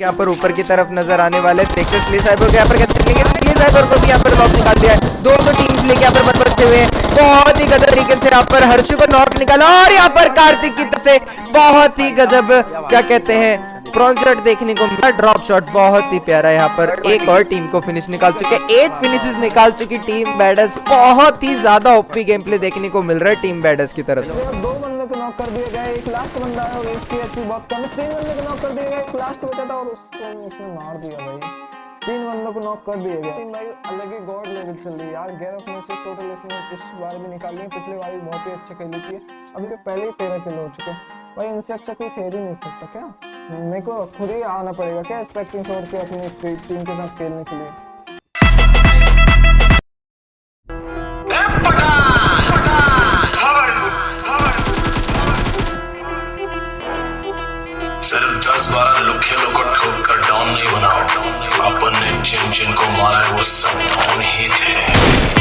यहाँ पर ऊपर की तरफ नजर आने वाले देखते स्ले साइबर को यहाँ पर स्ले साइबर को भी यहाँ पर नॉक निकाल दिया है। दोनों टीम्स लेके यहाँ पर बरबरते हुए बहुत ही गजब तरीके से यहाँ पर हर्षु को नॉक निकाला और यहाँ पर कार्तिक की तरफ से बहुत ही गजब क्या कहते हैं प्रॉन शॉट देखने को मिला। ड्रॉप शॉट बहुत ही प्यारा यहाँ पर एक और टीम को फिनिश निकाल चुके 8 फिनिशेस निकाल चुकी टीम बैडर्स। बहुत ही ज्यादा ओपी गेम प्ले देखने को मिल रहा है टीम बैडर्स की तरफ से। 2 बंदे को नॉक कर दिए गए, एक लास्ट बंदा है और इसकी एचपी बहुत कम है। 3 बंदे को नॉक कर दिए गए, एक लास्ट बचा था और उसने मार दिया भाई। 3 बंदों को नॉक कर दिए गए। भाई अलग ही गॉड लेवल चल रही है यार। 11 में से टोटल इसने इस बार भी निकाल लिया, पिछले बार भी बहुत ही अच्छा खेली थी। अभी के पहले ही 13 किलो हो चुके भाई। इनसे अच्छा कोई खेल ही नहीं सकता क्या? मेरे को खुद ही आना पड़ेगा क्या स्पेक्टिंग छोड़ के अपनी टीम के साथ खेलने के लिए। सिर्फ 10-12 लुखे को ठोक कर डाउन नहीं बनाओ। अपन ने जिन जिन को मारा है वो सब डाउन ही थे।